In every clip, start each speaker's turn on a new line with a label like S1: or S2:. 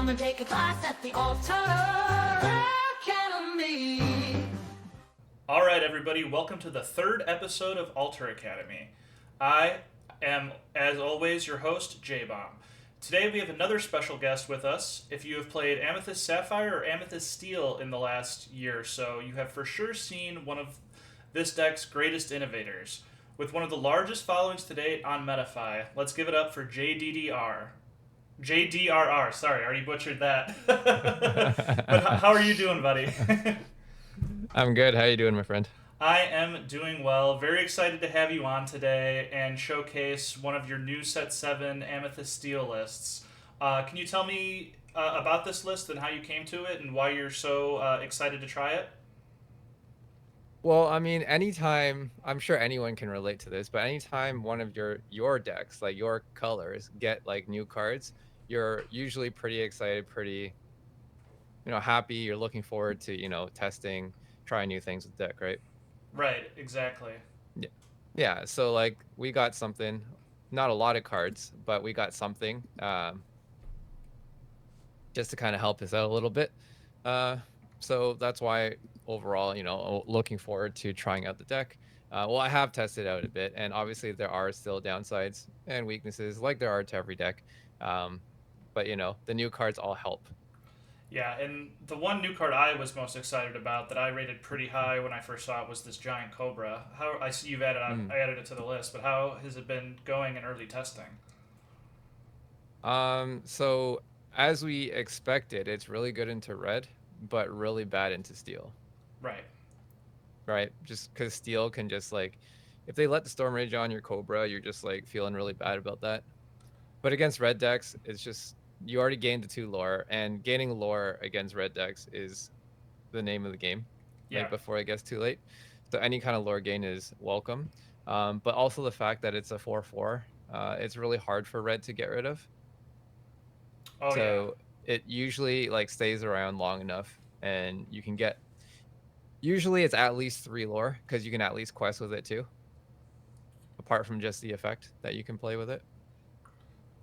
S1: Come and take a class at the Alter Academy.
S2: All right, everybody, welcome to the third episode of Alter Academy. I am, as always, your host, JBaum. Today we have another special guest with us. If you have played Amethyst Sapphire or Amethyst Steel in the last year or so, you have for sure seen one of this deck's greatest innovators. With one of the largest followings to date on MetaFi, let's give it up for JDDR. JDRR, sorry, I already butchered that. But how are you doing, buddy?
S3: I'm good. How you doing, my friend?
S2: I am doing well. Very excited to have you on today and showcase one of your new Set 7 Amethyst Steel lists. Can you tell me about this list and how you came to it and why you're so excited to try it?
S3: Well, I mean, anytime, I'm sure anyone can relate to this, but anytime one of your decks, like your colors, get like new cards, you're usually pretty excited, pretty, happy. You're looking forward to, testing, trying new things with the deck, right?
S2: Right, exactly.
S3: Yeah. Yeah, so like we got something, not a lot of cards, but we got something just to kind of help us out a little bit. So that's why overall, looking forward to trying out the deck. Well, I have tested out a bit, and obviously there are still downsides and weaknesses like there are to every deck. But the new cards all help.
S2: Yeah, and the one new card I was most excited about that I rated pretty high when I first saw it was this giant cobra. How I see you've added I added it to the list, but how has it been going in early testing?
S3: So as we expected, it's really good into red, but really bad into steel.
S2: Right.
S3: Right? Just because steel can just like, if they let the Storm Rage on your Cobra, you're just like feeling really bad about that. But against red decks, it's just you already gained the 2 lore, and gaining lore against red decks is the name of the game.
S2: Yeah.
S3: Like before it gets too late. So any kind of lore gain is welcome. But also the fact that it's a 4/4, it's really hard for red to get rid of.
S2: Oh,
S3: So it usually like stays around long enough, and you can get. Usually it's at least 3 lore because you can at least quest with it too. Apart from just the effect that you can play with it.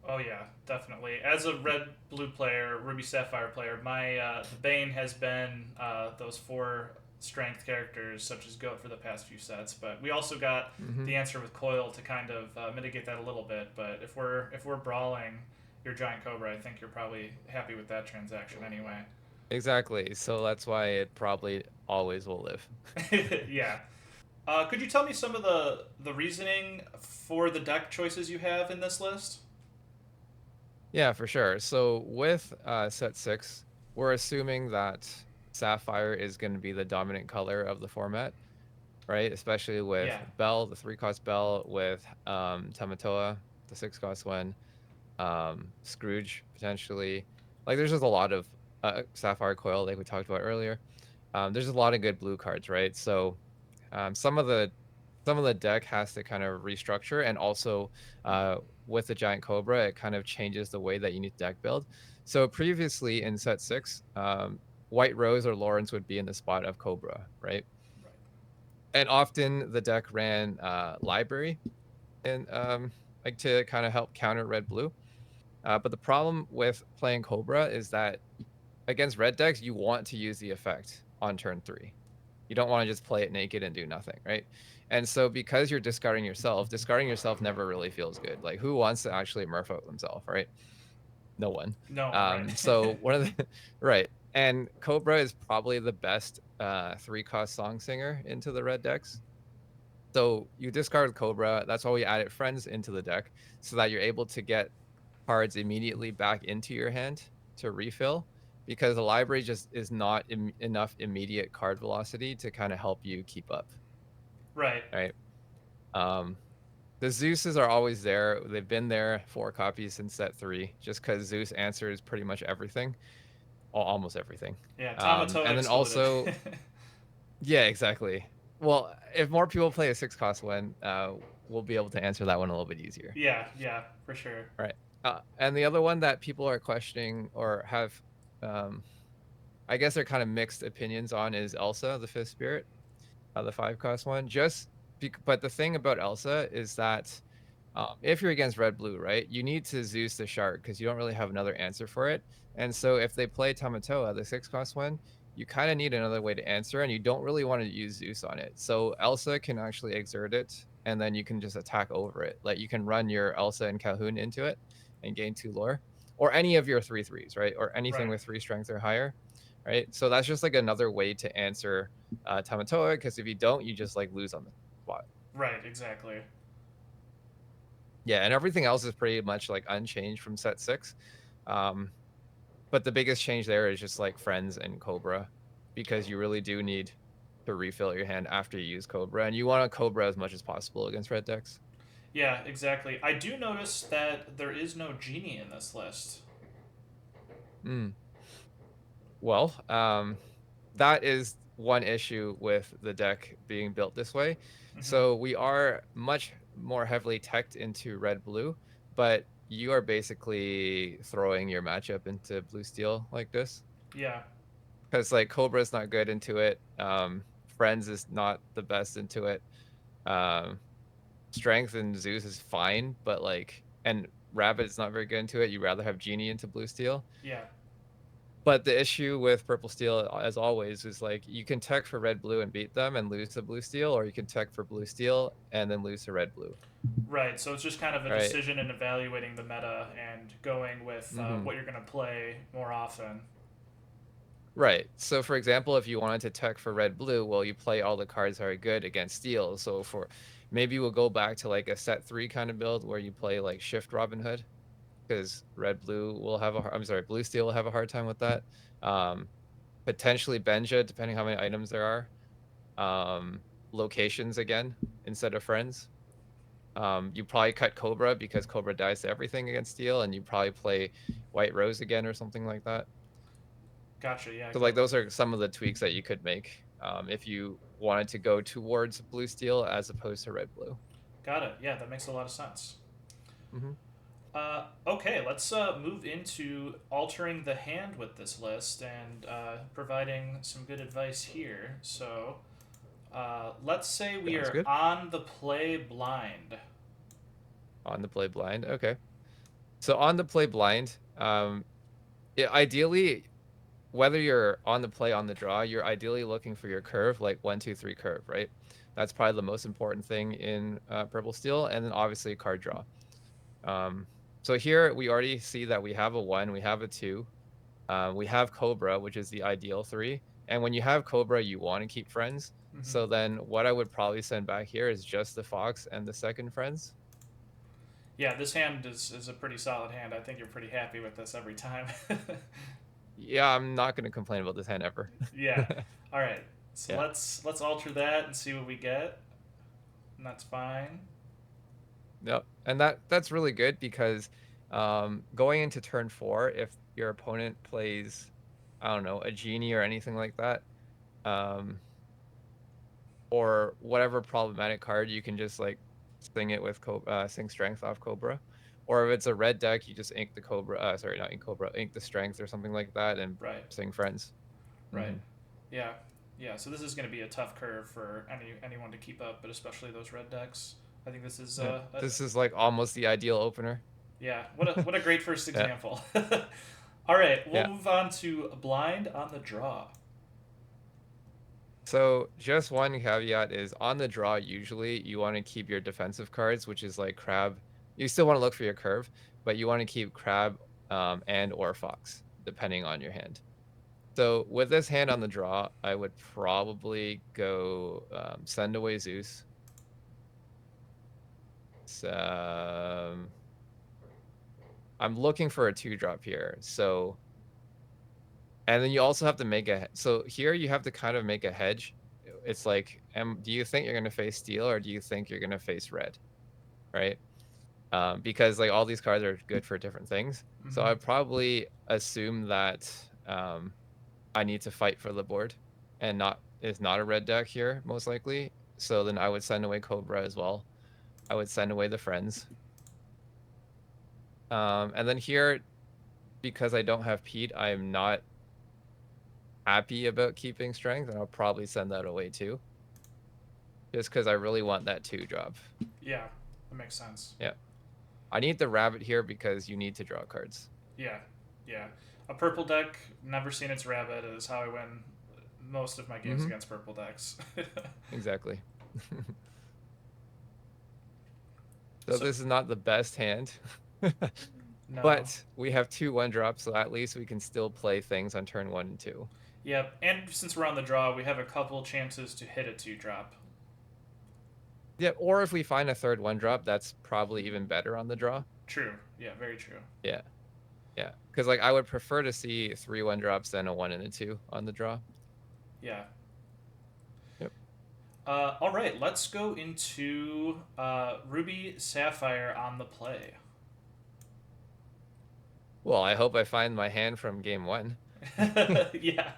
S2: Oh yeah, definitely. As a red-blue player, Ruby Sapphire player, my the Bane has been those 4 strength characters, such as Goat, for the past few sets. But we also got the answer with Coil to kind of mitigate that a little bit. But if we're brawling your giant cobra, I think you're probably happy with that transaction anyway.
S3: Exactly. So that's why it probably always will live.
S2: Yeah. Could you tell me some of the reasoning for the deck choices you have in this list?
S3: Yeah, for sure. So with set 6, we're assuming that Sapphire is going to be the dominant color of the format, right? Especially with Bell, the 3-cost Bell, with Tamatoa, the 6-cost one, Scrooge, potentially. Like, there's just a lot of Sapphire Coil, like we talked about earlier. There's a lot of good blue cards, right? So some of the deck has to kind of restructure, and also with the giant cobra, it kind of changes the way that you need to deck build. So previously in set 6, White Rose or Lawrence would be in the spot of Cobra, right? And often the deck ran Library and like to kind of help counter red blue. But the problem with playing Cobra is that against red decks, you want to use the effect on turn 3. You don't want to just play it naked and do nothing, right? And so because you're discarding yourself never really feels good. Like, who wants to actually murph out themselves, right? No one.
S2: No, right.
S3: So one of the right. And Cobra is probably the best 3-cost song singer into the red decks. So you discard Cobra. That's why we added Friends into the deck, so that you're able to get cards immediately back into your hand to refill, because the library just is not enough immediate card velocity to kind of help you keep up.
S2: Right.
S3: Right. The Zeuses are always there. They've been there 4 copies since set 3, just because Zeus answers pretty much everything, almost everything.
S2: Yeah, Tamatoa
S3: and then also, yeah, exactly. Well, if more people play a 6-cost one, we'll be able to answer that one a little bit easier.
S2: Yeah, for sure.
S3: Right. And the other one that people are questioning or have, I guess they're kind of mixed opinions on, is Elsa, the 5th Spirit, the 5-cost one. But the thing about Elsa is that If you're against red-blue, right, you need to Zeus the shark because you don't really have another answer for it. And so if they play Tamatoa, the 6-cost one, you kind of need another way to answer, and you don't really want to use Zeus on it. So Elsa can actually exert it, and then you can just attack over it. Like you can run your Elsa and Calhoun into it and gain 2 lore, or any of your 3/3s, right, or anything
S2: Right.
S3: with 3 strength or higher, right? So that's just like another way to answer Tamatoa, because if you don't, you just like lose on the spot.
S2: Right, exactly.
S3: Yeah, and everything else is pretty much like unchanged from set 6. But the biggest change there is just like Friends and Cobra, because you really do need to refill your hand after you use Cobra, and you want a Cobra as much as possible against red decks.
S2: Yeah, exactly. I do notice that there is no genie in this list.
S3: Well, that is one issue with the deck being built this way. So we are much more heavily teched into red-blue, but you are basically throwing your matchup into blue-steel like this.
S2: Yeah.
S3: Because like Cobra's not good into it. Friends is not the best into it. Strength and Zeus is fine, but like, and Rabbit's not very good into it. You'd rather have Genie into blue steel.
S2: Yeah.
S3: But the issue with purple steel, as always, is like you can tech for red blue and beat them and lose to blue steel, or you can tech for blue steel and then lose to red blue.
S2: Right. So it's just kind of a
S3: Right.
S2: decision in evaluating the meta and going with what you're going to play more often.
S3: Right. So for example, if you wanted to tech for red blue, well, you play all the cards that are good against steel. So for maybe we'll go back to like a set 3 kind of build where you play like Shift Robin Hood, because red blue will have blue steel will have a hard time with that. Potentially Benja, depending how many items there are. Locations again instead of Friends. You probably cut Cobra because Cobra dies to everything against steel, and you probably play White Rose again or something like that.
S2: Gotcha. Yeah.
S3: So like those are some of the tweaks that you could make if you wanted to go towards blue steel as opposed to red blue.
S2: Got it. Yeah, that makes a lot of sense.
S3: Mm-hmm.
S2: Okay, let's move into altering the hand with this list and providing some good advice here. So, let's say we
S3: Sounds
S2: are
S3: good.
S2: on the play blind.
S3: On the play blind, okay. So on the play blind, ideally, whether you're on the play on the draw, you're ideally looking for your curve, like 1, 2, 3 curve, right? That's probably the most important thing in purple steel, and then obviously card draw. So here we already see that we have a 1, we have a 2, we have Cobra, which is the ideal 3. And when you have Cobra, you want to keep Friends. So then what I would probably send back here is just the Fox and the second Friends.
S2: Yeah, this hand is a pretty solid hand. I think you're pretty happy with this every time.
S3: Yeah, I'm not going to complain about this hand ever.
S2: Yeah. All right. So
S3: Yeah.
S2: let's alter that and see what we get. And that's fine.
S3: Yep. And that's really good because going into turn 4, if your opponent plays, I don't know, a Genie or anything like that, or whatever problematic card, you can just like sing it with sing Strength off Cobra. Or if it's a red deck, you just ink the Cobra. Sorry, not ink Cobra, ink the Strength or something like that, and sing Friends.
S2: Right. Yeah. Yeah. So this is going to be a tough curve for anyone to keep up, but especially those red decks. I think this is
S3: this is like almost the ideal opener.
S2: Yeah. What a great first example. All right, we'll move on to blind on the draw.
S3: So just one caveat is on the draw, usually you want to keep your defensive cards, which is like Crab. You still want to look for your curve, but you want to keep Crab and or Fox, depending on your hand. So with this hand on the draw, I would probably go send away Zeus. So, I'm looking for a 2-drop here. So, and then you also have to make so here you have to kind of make a hedge. It's like, do you think you're going to face steel or do you think you're going to face red? Right? Because like all these cards are good for different things. So I'd probably assume that I need to fight for the board and it's not a red deck here, most likely. So then I would send away Cobra as well. I would send away the Friends. And then here, because I don't have Pete, I'm not happy about keeping Strength, and I'll probably send that away too. Just because I really want that 2-drop.
S2: Yeah, that makes sense.
S3: Yeah. I need the rabbit here because you need to draw cards.
S2: Yeah, yeah. A purple deck, never seen its rabbit, is how I win most of my games against purple decks.
S3: Exactly. So this is not the best hand.
S2: No.
S3: But we have 2 1-drops, so at least we can still play things on turn 1 and 2.
S2: Yep, and since we're on the draw, we have a couple chances to hit a 2-drop.
S3: Yeah, or if we find a third 1-drop, that's probably even better on the draw.
S2: True. Yeah, very true.
S3: Yeah. Yeah. Because, like, I would prefer to see 3 1-drops than a 1 and a 2 on the draw.
S2: Yeah.
S3: Yep.
S2: All right, let's go into Ruby Sapphire on the play.
S3: Well, I hope I find my hand from game 1.
S2: Yeah.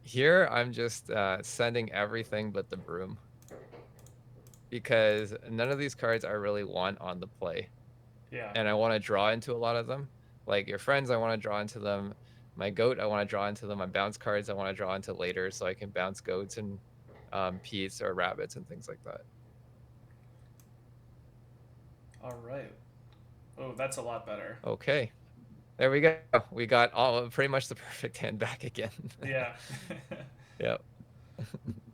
S3: Here, I'm just sending everything but the broom. Because none of these cards I really want on the play.
S2: Yeah.
S3: And I want to draw into a lot of them. Like your friends, I want to draw into them. My goat, I want to draw into them. My bounce cards, I want to draw into later so I can bounce goats and peas or rabbits and things like that.
S2: All right. Oh, that's a lot better.
S3: Okay. There we go. We got pretty much the perfect hand back again.
S2: Yeah.
S3: Yep.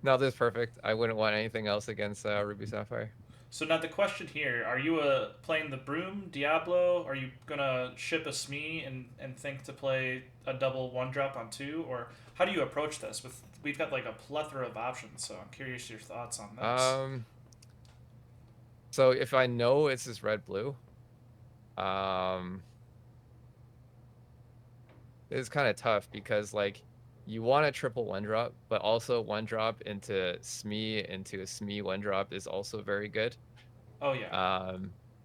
S3: No, this is perfect. I wouldn't want anything else against Ruby Sapphire.
S2: So now the question here, are you playing the Broom, Diablo? Are you going to ship a Smee and think to play a double 1-drop on 2? Or how do you approach this? We've got like a plethora of options, so I'm curious your thoughts on this.
S3: So if I know it's this red-blue, it's kind of tough because, like, you want a triple 1-drop, but also 1-drop into Smee into a Smee 1-drop is also very good.
S2: Oh, yeah.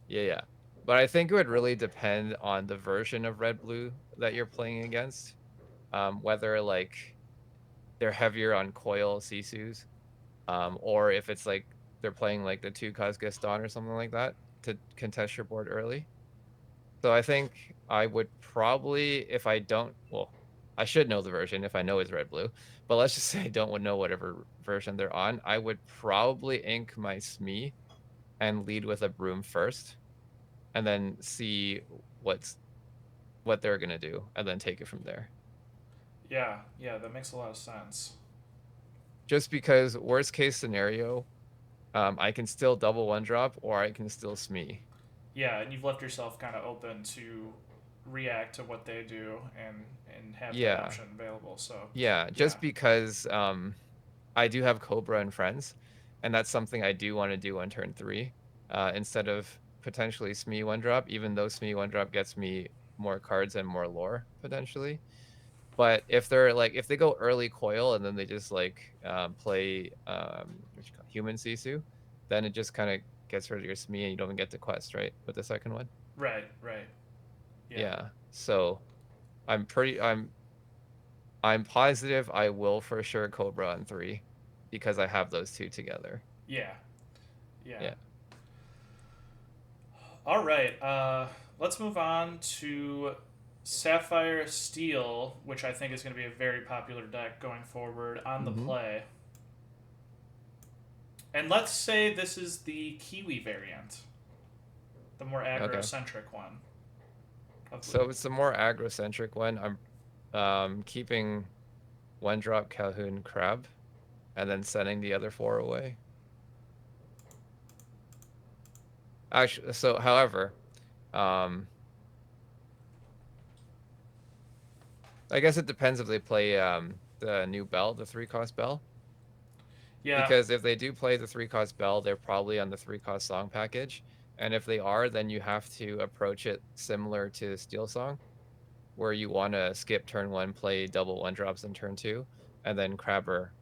S3: Yeah. But I think it would really depend on the version of red-blue that you're playing against. Whether, like, they're heavier on coil Sisus, or if it's, like, they're playing, like, the 2-cost Gaston or something like that to contest your board early. So I think I would probably, if I don't, well, I should know the version if I know it's red-blue, but let's just say I don't know whatever version they're on. I would probably ink my Smee and lead with a broom first, and then see what they're gonna do, and then take it from there.
S2: Yeah, that makes a lot of sense.
S3: Just because worst case scenario, I can still double 1-drop or I can still Smee.
S2: Yeah, and you've left yourself kind of open to react to what they do and have that option available. So
S3: just because I do have Cobra and friends, and that's something I do want to do on turn 3 instead of potentially Smee 1-drop, even though Smee 1-drop gets me more cards and more lore potentially. But if they're like, if they go early coil and then they just like play human Sisu, then it just kind of gets rid of your Smee and you don't even get to quest, right? With the second one.
S2: Right.
S3: Yeah. So I'm positive I will for sure Cobra on 3 because I have those 2 together.
S2: Yeah. All right. Let's move on to Sapphire Steel, which I think is going to be a very popular deck going forward on the play. And let's say this is the Kiwi variant, the more aggro-centric one.
S3: So it's the more aggro-centric one. I'm keeping 1-drop Calhoun Crab and then sending the other 4 away. Actually, so however, I guess it depends if they play the new bell, the 3-cost bell.
S2: Yeah.
S3: Because if they do play the 3-cost bell, they're probably on the 3-cost song package. And if they are, then you have to approach it similar to Steel Song, where you want to skip turn 1, play double 1-drops in turn 2, and then Crabber,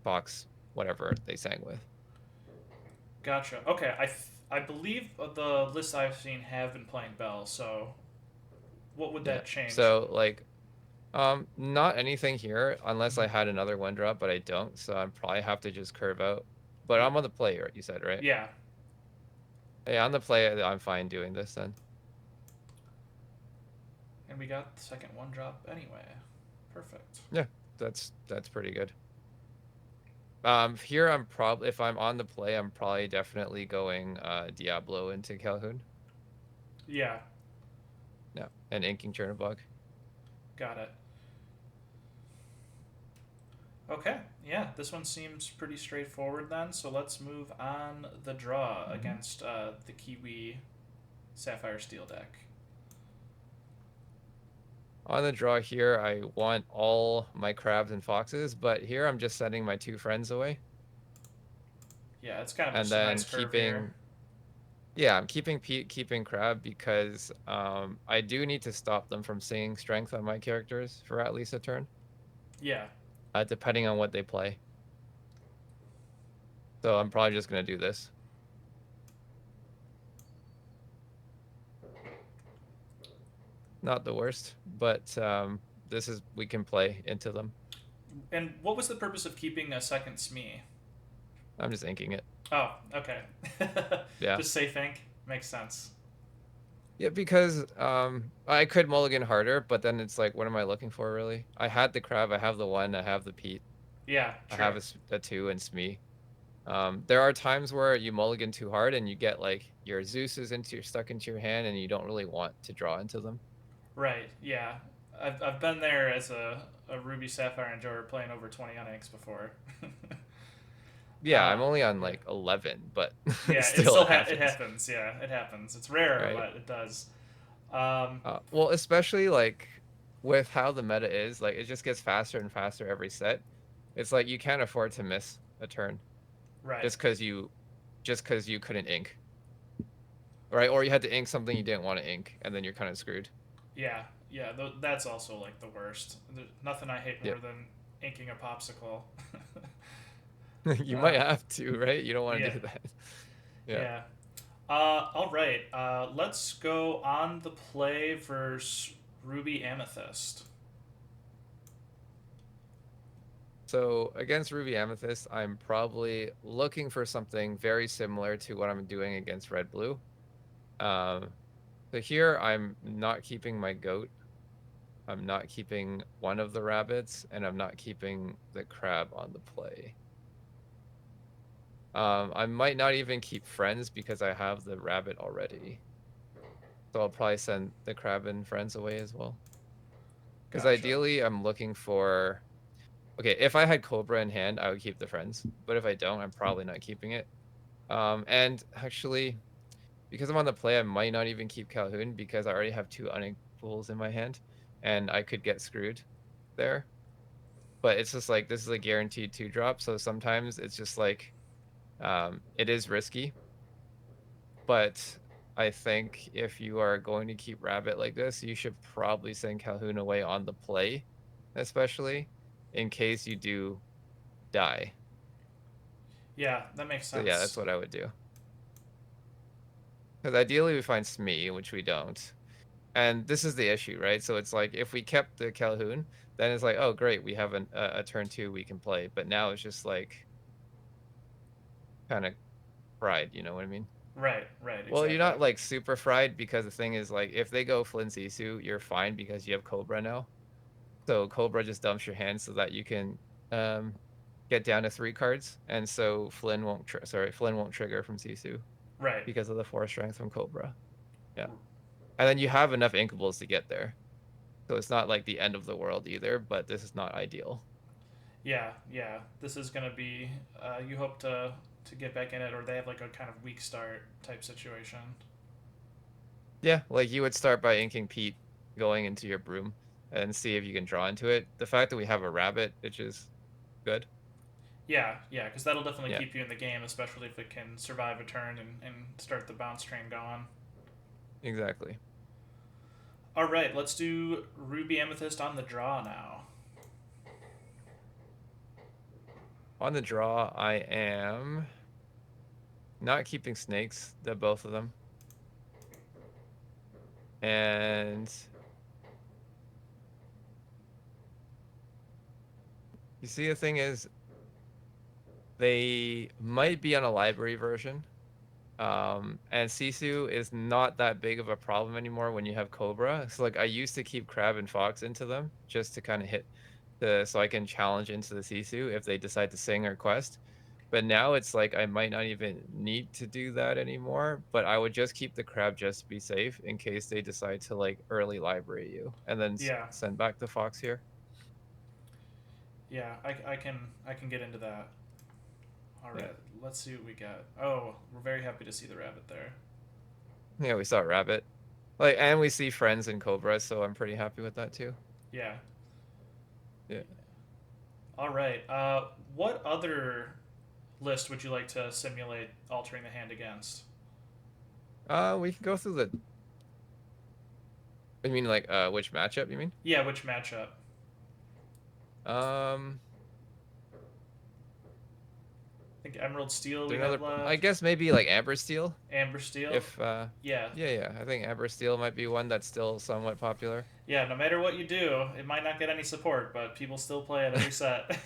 S3: Fox, whatever they sang with.
S2: Gotcha. Okay, I believe the lists I've seen have been playing Bell, so what would that change?
S3: So, like, not anything here, unless I had another 1-drop, but I don't, so I probably have to just curve out. But I'm on the play, you said, right?
S2: Yeah.
S3: Yeah, on the play, I'm fine doing this then.
S2: And we got the second 1-drop anyway. Perfect.
S3: Yeah, that's pretty good. Here I'm probably, if I'm on the play, I'm probably definitely going Diablo into Calhoun.
S2: Yeah.
S3: Yeah, and inking Chernobog.
S2: Got it. Okay, yeah, this one seems pretty straightforward then. So let's move on the draw against the Kiwi Sapphire Steel deck.
S3: On the draw here, I want all my crabs and foxes, but here I'm just sending my 2 friends away.
S2: Yeah, it's kind of
S3: And
S2: just a
S3: then
S2: nice curve here.
S3: yeah, I'm keeping Pete, keeping crab because I do need to stop them from seeing strength on my characters for at least a turn.
S2: Yeah.
S3: Depending on what they play. So I'm probably just going to do this. Not the worst, but this is, we can play into them.
S2: And what was the purpose of keeping a second Smee?
S3: I'm just inking it.
S2: Oh, okay.
S3: Yeah.
S2: Just safe ink. Makes sense.
S3: Yeah, because I could mulligan harder, but then it's like, what am I looking for, really? I had the crab, I have the 1, I have the Pete.
S2: Yeah,
S3: I
S2: true.
S3: have a 2 and Smee. There are times where you mulligan too hard and you get like your Zeus's stuck into your hand and you don't really want to draw into them.
S2: Right, yeah. I've been there as a Ruby Sapphire enjoyer playing over 20 on inks before.
S3: Yeah, I'm only on
S2: Yeah.
S3: like 11, but
S2: Yeah,
S3: still it
S2: it
S3: happens.
S2: happens. Yeah, it happens. It's rare,
S3: Right.
S2: but it does.
S3: Well, especially like with how the meta is, like it just gets faster and faster every set. It's like you can't afford to miss a turn
S2: right.
S3: just because you couldn't ink, right? Or you had to ink something you didn't want to ink, and then you're kind of screwed.
S2: Yeah, yeah. That's also like the worst. There's nothing I hate more than inking a popsicle.
S3: You might have to, right? You don't want to
S2: Yeah.
S3: do that.
S2: Yeah. All right. Let's go on the play versus Ruby Amethyst.
S3: So against Ruby Amethyst, I'm probably looking for something very similar to what I'm doing against Red Blue. So here I'm not keeping my goat. I'm not keeping one of the rabbits, and I'm not keeping the crab on the play. I might not even keep friends because I have the rabbit already. So I'll probably send the crab and friends away as well. Because
S2: Gotcha.
S3: ideally I'm looking for... Okay, if I had Cobra in hand, I would keep the friends. But if I don't, I'm probably not keeping it. And actually, because I'm on the play, I might not even keep Calhoun because I already have 2 unequals in my hand. And I could get screwed there. But it's just like, this is a guaranteed 2-drop. So sometimes it's just like, it is risky. But I think if you are going to keep Rabbit like this, you should probably send Calhoun away on the play, especially in case you do die.
S2: Yeah, that makes sense.
S3: So yeah, that's what I would do. Because ideally we find Smee, which we don't. And this is the issue, right? So it's like, if we kept the Calhoun, then it's like, oh, great, we have a turn 2 we can play. But now it's just like, kind of fried, you know what I mean?
S2: Right, exactly.
S3: Well, you're not like super fried because the thing is like, if they go Flynn Sisu, you're fine because you have Cobra now. So Cobra just dumps your hand so that you can get down to 3 cards, and so Flynn won't trigger from Sisu.
S2: Right.
S3: Because of the 4 strength from Cobra. Yeah. And then you have enough inkables to get there. So it's not like the end of the world either, but this is not ideal.
S2: Yeah, yeah. This is gonna be you hope to get back in it, or they have like a kind of weak start type situation.
S3: Yeah, like you would start by inking Pete going into your broom and see if you can draw into it. The fact that we have a rabbit, which is good.
S2: Yeah, yeah, because that'll definitely keep you in the game, especially if it can survive a turn and start the bounce train going.
S3: Exactly.
S2: All right, let's do Ruby Amethyst on the draw now.
S3: On the draw, I am not keeping snakes, both of them. And you see, the thing is, they might be on a library version. And Sisu is not that big of a problem anymore when you have Cobra. So like, I used to keep Crab and Fox into them just to kind of hit so I can challenge into the Sisu if they decide to sing or quest. But now it's like I might not even need to do that anymore, but I would just keep the crab just to be safe in case they decide to like early library you and then
S2: Yeah.
S3: send back the fox here.
S2: Yeah, I can get into that. All right,
S3: Yeah.
S2: let's see what we got. Oh, we're very happy to see the rabbit there.
S3: Yeah, we saw rabbit. Like, and we see friends and cobra, so I'm pretty happy with that too.
S2: Yeah.
S3: Yeah.
S2: All right. What other list would you like to simulate altering the hand against?
S3: We can go through the. I mean, like, which matchup you mean?
S2: Yeah, which matchup?
S3: Um,
S2: I think Emerald Steel we
S3: another.
S2: have left.
S3: I guess maybe like Amber Steel.
S2: Amber Steel.
S3: If
S2: Yeah.
S3: yeah, I think Amber Steel might be one that's still somewhat popular.
S2: Yeah. No matter what you do, it might not get any support, but people still play it every set.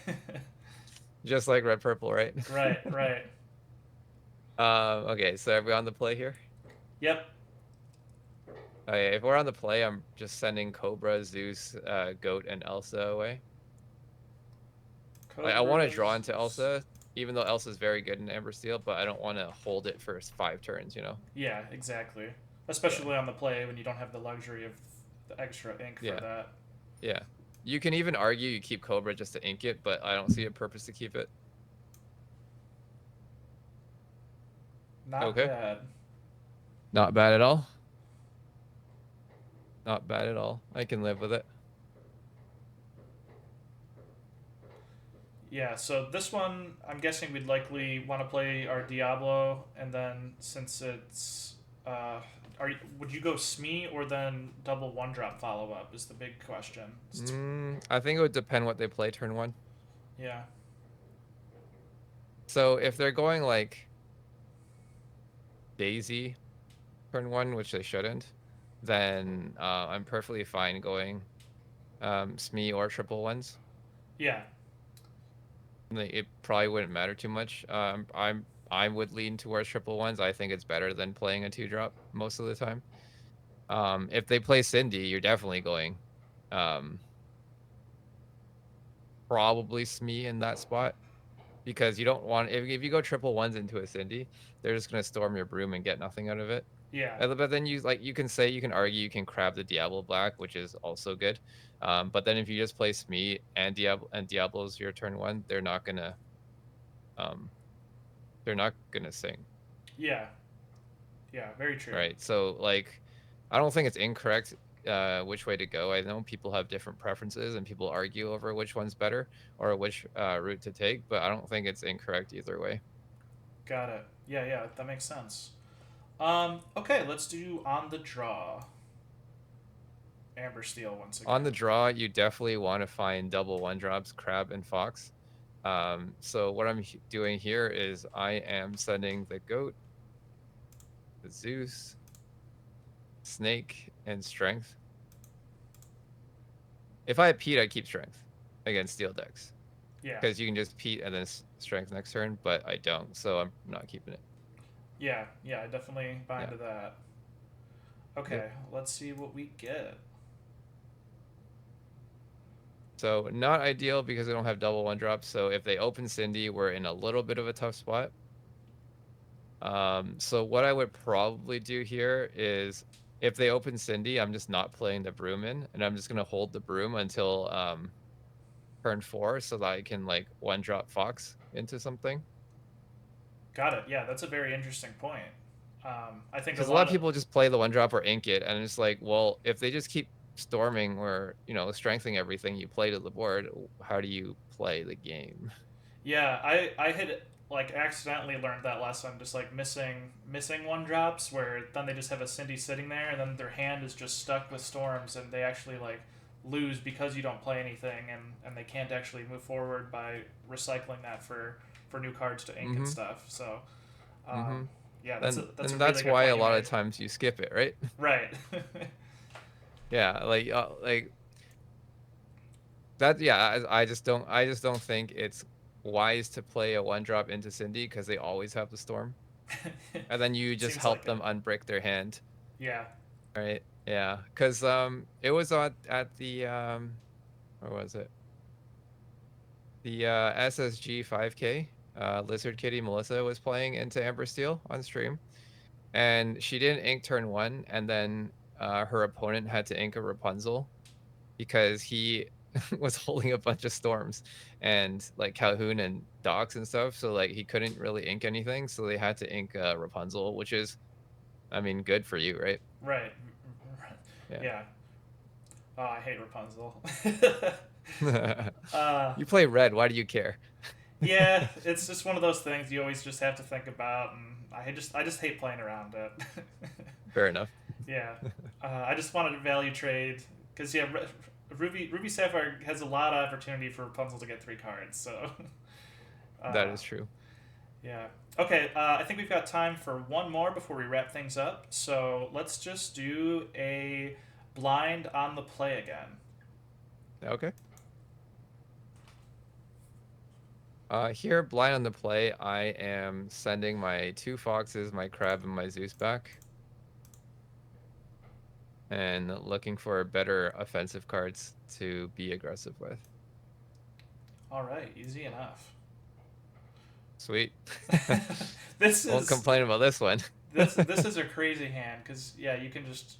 S3: Just like red purple, right?
S2: Right. Right.
S3: Okay, so are we on the play here?
S2: Yep.
S3: Okay, if we're on the play, I'm just sending Cobra, Zeus, Goat, and Elsa away. Like, I want to draw into Elsa, even though Elsa's very good in Amber Steel, but I don't want to hold it for 5 turns, you know?
S2: Yeah, exactly. Especially on the play when you don't have the luxury of the extra ink for that.
S3: Yeah. You can even argue you keep Cobra just to ink it, but I don't see a purpose to keep it.
S2: Not bad.
S3: Not bad at all. Not bad at all. I can live with it.
S2: Yeah, so this one, I'm guessing we'd likely want to play our Diablo, and then since it's, would you go Smee or then double 1-drop follow up? Is the big question.
S3: I think it would depend what they play turn 1.
S2: Yeah.
S3: So if they're going like Daisy turn 1, which they shouldn't, then I'm perfectly fine going Smee or triple ones.
S2: Yeah.
S3: It probably wouldn't matter too much. I would lean towards triple ones. I think it's better than playing a 2-drop most of the time. If they play Cindy, you're definitely going probably Smee in that spot, because you don't want, if you go triple ones into a Cindy, they're just gonna storm your broom and get nothing out of it.
S2: Yeah.
S3: But then you can argue you can crab the Diablo Black, which is also good. But then if you just play Smee and Diablo's your turn 1, they're not gonna sing.
S2: Yeah. Yeah, very true.
S3: Right. So like, I don't think it's incorrect which way to go. I know people have different preferences and people argue over which one's better or which route to take, but I don't think it's incorrect either way.
S2: Got it. Yeah, that makes sense. Okay, let's do on the draw. Amber Steel once again.
S3: On the draw, you definitely want to find double 1-drops, Crab and Fox. So what I'm doing here is I am sending the Goat, the Zeus, Snake, and Strength. If I had Pete, I'd keep Strength against Steel decks.
S2: Yeah.
S3: Because you can just Pete and then Strength next turn, but I don't, so I'm not keeping it.
S2: Yeah, I definitely buy into that. Okay, let's see what we get.
S3: So not ideal because they don't have double 1-drops. So if they open Cindy, we're in a little bit of a tough spot. So what I would probably do here is, if they open Cindy, I'm just not playing the broom in, and I'm just gonna hold the broom until turn 4 so that I can like 1-drop Fox into something.
S2: Got it. Yeah, that's a very interesting point. I think
S3: because a lot of people just play the 1-drop or ink it, and it's like, well, if they just keep storming or strengthening everything you play to the board, how do you play the game?
S2: Yeah, I had like accidentally learned that lesson, just like missing 1-drops, where then they just have a Cindy sitting there, and then their hand is just stuck with storms, and they actually like lose because you don't play anything, and they can't actually move forward by recycling that for new cards to ink and stuff. So yeah, that's
S3: that's why a lot of times you skip it, right?
S2: Right.
S3: Yeah, like that. Yeah, I just don't think it's wise to play a 1-drop into Cindy because they always have the storm, and then you just help them unbrick their hand.
S2: Yeah.
S3: Right. Yeah, because it was at the where was it? The SSG 5K, Lizard Kitty Melissa was playing into Amber Steel on stream, and she didn't ink turn 1, and then her opponent had to ink a Rapunzel because he was holding a bunch of storms and like Calhoun and Docs and stuff, so like he couldn't really ink anything, so they had to ink Rapunzel, which is, I mean, good for you, right?
S2: Right.
S3: Yeah.
S2: Yeah. Oh, I hate Rapunzel.
S3: You play red, why do you care?
S2: Yeah, it's just one of those things you always just have to think about, and I just hate playing around it.
S3: Fair enough.
S2: Yeah, I just wanted to value trade because yeah, Ruby Sapphire has a lot of opportunity for Rapunzel to get 3 cards. So
S3: That is true.
S2: yeah. Okay, I think we've got time for one more before we wrap things up. So let's just do a blind on the play again.
S3: Okay. Here, blind on the play, I am sending my 2 foxes, my crab, and my Zeus back. And looking for better offensive cards to be aggressive with.
S2: All right, easy enough.
S3: Sweet.
S2: This
S3: Won't
S2: is
S3: complain about this one.
S2: this is a crazy hand because yeah, you can just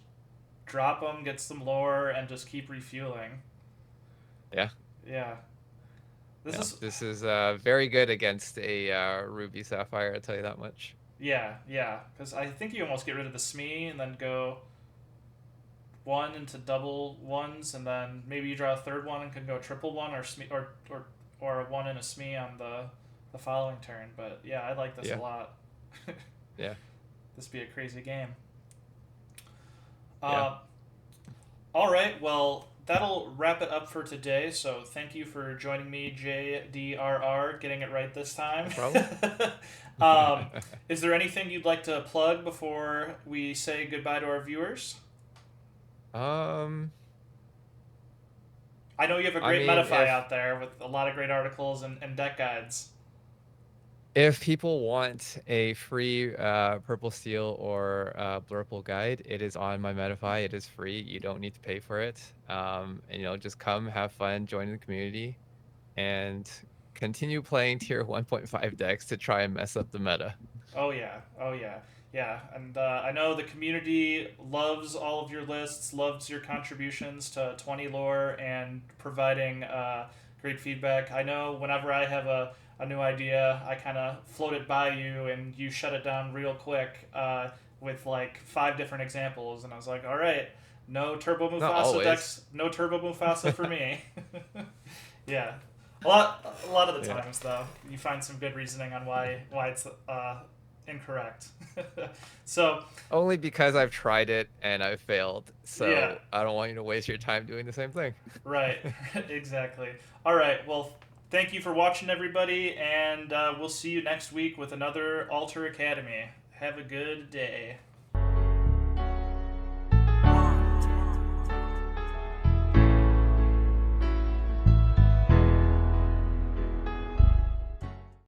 S2: drop them, get some lore, and just keep refueling.
S3: Yeah.
S2: Yeah.
S3: This is very good against a Ruby Sapphire, I'll tell you that much.
S2: Yeah, because I think you almost get rid of the Smee and then go 1 into double 1s, and then maybe you draw a 3rd one and can go triple 1 or Smee or a 1 and a Smee on the following turn. But yeah, I like this a lot.
S3: Yeah.
S2: This would be a crazy game.
S3: Yeah.
S2: All right, well, that'll wrap it up for today. So thank you for joining me, JDRR, getting it right this time.
S3: No problem.
S2: Is there anything you'd like to plug before we say goodbye to our viewers? I know you have a great Metafy out there with a lot of great articles and deck guides.
S3: If people want a free Purple Steel or Blurple guide, it is on my Metafy. It is free. You don't need to pay for it. And, just come, have fun, join the community, and continue playing tier 1.5 decks to try and mess up the meta.
S2: Oh yeah. And I know the community loves all of your lists, loves your contributions to 20 lore, and providing great feedback. I know whenever I have a new idea, I kind of float it by you, and you shut it down real quick with like 5 different examples, and I was like, all right, no Turbo Mufasa decks, no Turbo Mufasa for me. Yeah. A lot of the times, though, you find some good reasoning on why it's incorrect. So
S3: only because I've tried it and I've failed, so
S2: yeah.
S3: I don't want you to waste your time doing the same thing.
S2: Right. Exactly. All right, well, thank you for watching, everybody, and we'll see you next week with another Alter Academy. Have a good day.